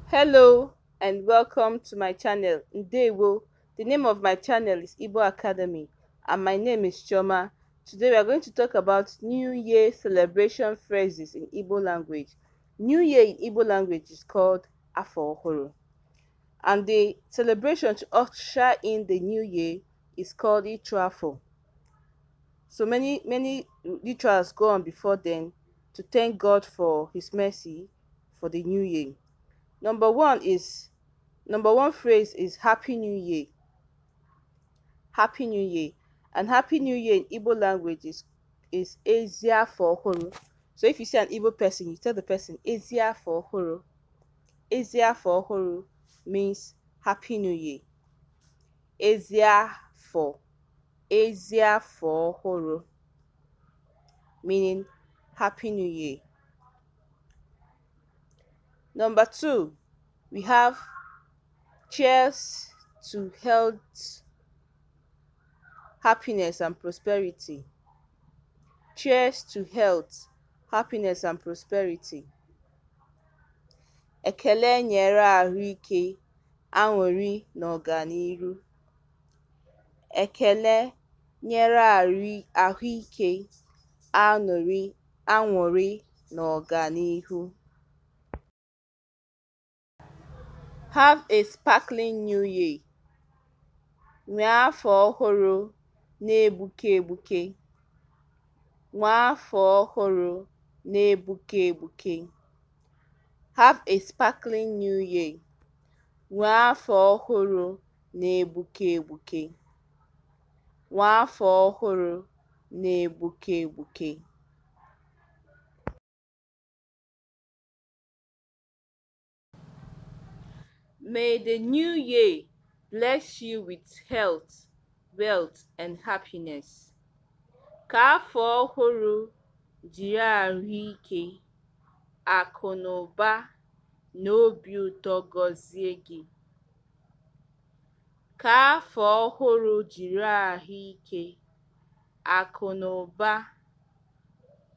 Hello and welcome to my channel Ndewo. The name of my channel is Igbo Academy and my name is Choma. Today we are going to talk about New Year celebration phrases in Igbo language. New Year in Igbo language is called Afọ Ọhụrụ, and the celebration to usher in the new year is called Ịchụ Afọ. So many rituals go on before then to thank God for his mercy for the new year. Number one phrase is Happy New Year. Happy New Year. And Happy New Year in Igbo language is Ezi Afọ Ọhụrụ. So if you see an Igbo person, you tell the person Ezi Afọ Ọhụrụ. Ezi Afọ Ọhụrụ means Happy New Year. Ezi Afọ Ọhụrụ meaning Happy New Year. Number two, we have Cheers to health, happiness and prosperity. Cheers to health, happiness and prosperity. Ekele nyere ahụike, aṅụrị na ọganihu. Ekele nyere ahụike, aṅụrị na ọganihu. Have a sparkling new year. Nwee afọ ọhụrụ na-egbuke egbuke. Nwee afọ ọhụrụ na-egbuke egbuke. Have a sparkling new year. Nwee afọ ọhụrụ na-egbuke egbuke. Nwee afọ ọhụrụ na-egbuke egbuke. May the new year bless you with health, wealth, and happiness. Ka afọ ọhụrụ jiri ahụike, akụ na ụba na obi ụtọ gọzie gị. Ka afọ ọhụrụ jiri ahụike, akụ na ụba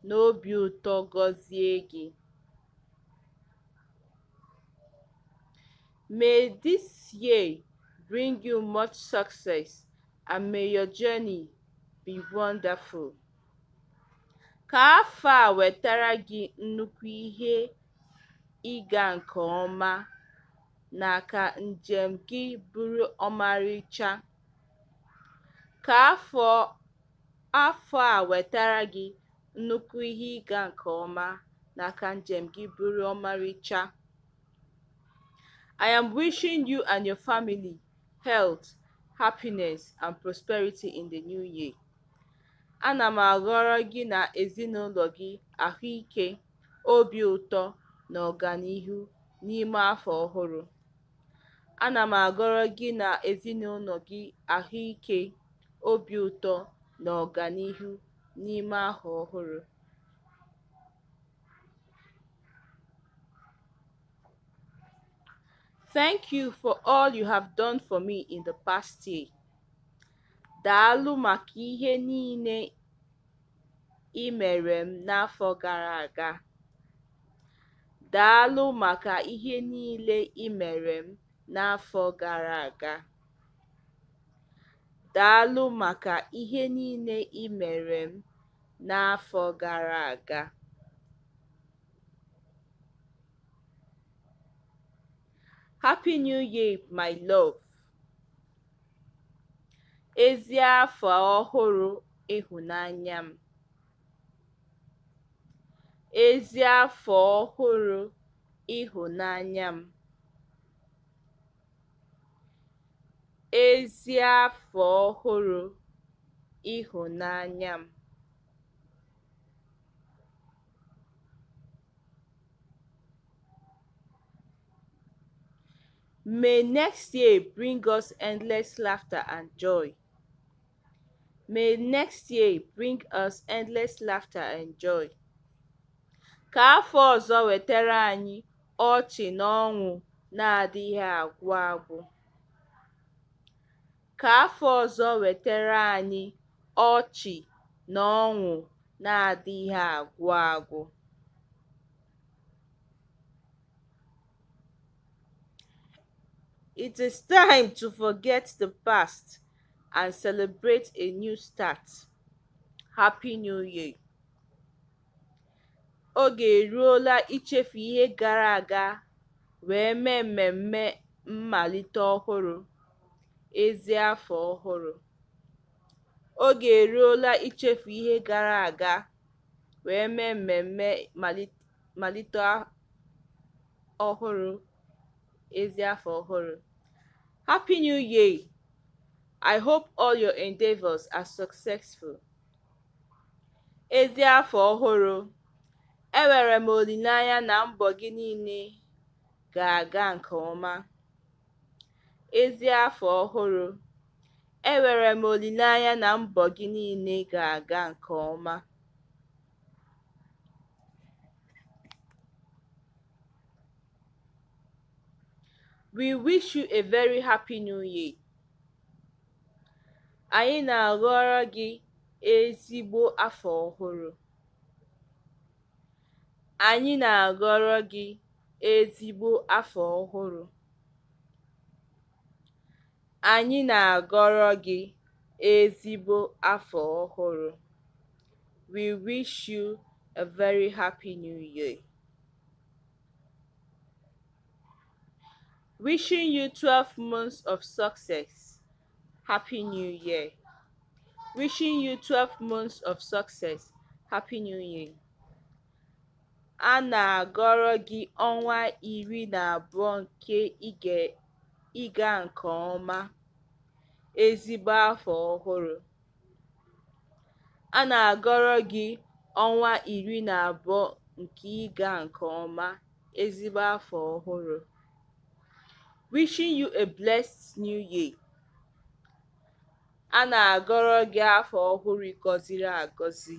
na obi ụtọ gọzie gị. May this year bring you much success and may your journey be wonderful. Ka afọ a wetara gị nnukwu ihe ịga nke ọma na ka njem gị bụrụ ọmarịcha. Ka afọ a wetara gị nnukwu ihe ịga nke ọma na ka njem gị bụrụ ọmarịcha. I am wishing you and your family health, happiness, and prosperity in the new year. Ana m agọrọ gị na ezinụlọ gị ahụike, obi ụtọ na ọganihu n'ime afọ ọhụrụ. Ana m agọrọ gị na ezinụlọ gị ahụike, obi ụtọ na ọganihu n'ime afọ ọhụrụ. Thank you for all you have done for me in the past year. Daalụ maka ihe niile ị mere m n'afọ gara aga. Daalụ maka ihe niile ị mere m n'afọ gara aga. Daalụ maka ihe niile ị mere m n'afọ gara aga. Happy New Year, my love. Ezi afọ ọhụrụ ịhụnanya m. Ezi afọ ọhụrụ ịhụnanya m. Ezi afọ ọhụrụ ịhụnanya m. May next year bring us endless laughter and joy. May next year bring us endless laughter and joy. Ka afọ ọzọ wetara anyị ọchị na ọṅụ na-adịghị agwụ agwụ. Ka afọ ọzọ wetara anyị ọchị na ọṅụ na-adịghị agwụ agwụ. It is time to forget the past and celebrate a new start. Happy New Year! Oge eruola ichefu ihe gara aga wee mee mmemme mmalite ọhụrụ, ezi afọ ọhụrụ. Oge eruola ichefu ihe gara aga wee mee mmemme mmalite ọhụrụ, ezi afọ ọhụrụ. Happy New Year! I hope all your endeavors are successful. Ezi afọ ọhụrụ, enwere m olileanya na mbọ gị niile ga-aga nke ọma. Ezi afọ ọhụrụ, enwere m olileanya na mbọ gị niile ga-aga nke ọma. We wish you a very happy new year. Anyị na-agọrọ gị ezigbo afọ ọhụrụ. Anyị na-agọrọ gị ezigbo afọ ọhụrụ. Anyị na-agọrọ gị ezigbo afọ ọhụrụ. We wish you a very happy new year. Wishing you 12 months of success. Happy New Year. Wishing you 12 months of success. Happy New Year. A na-agọrọ gị ọnwa 12 nke ịga nke ọma, ezigbo afọ ọhụrụ. A na-agọrọ gị ọnwa 12 nke ịga nke ọma, ezigbo afọ ọhụrụ. Wishing you a blessed new year. A na-agọrọ gị afọ ọhụrụ gọziri agọzi.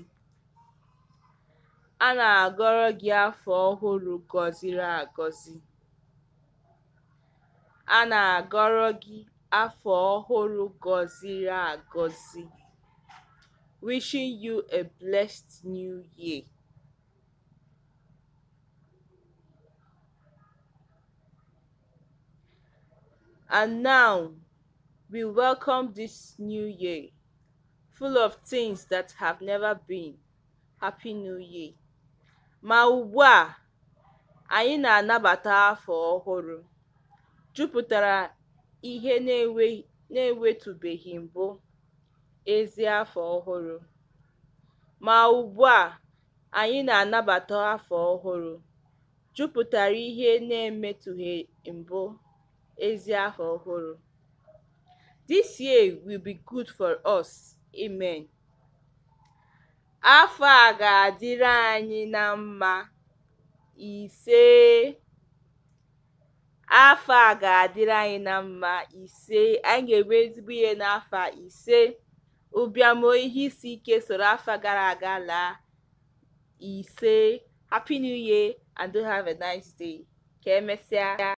A na-agọrọ gị afọ ọhụrụ gọziri agọzi. A na-agọrọ gị afọ ọhụrụ gọziri agọzi. Wishing you a blessed new year. And now, we welcome this new year, full of things that have never been. Happy New Year. Ma ugbu a, anyị na-anabata afọ ọhụrụ, jupụtara ihe na-enwetụbeghị mbụ, ezi afọ ọhụrụ. Ma ugbu a, anyị na-anabata afọ ọhụrụ, jupụtara ihe na-emetụghị mbụ, ezi afọ ọhụrụ. This year will be good for us. Amen. Afọ a ga-adịrị anyị na mma. Ise. Afọ a ga-adịrị anyị na mma. Ise. Anyị ga-enwe ezigbo ihe n'afọ a. Ise. Ụbịam ihe isi ike soro afọ gara aga laa. Ise. Happy New Year and do have a nice day. Ka emesịa.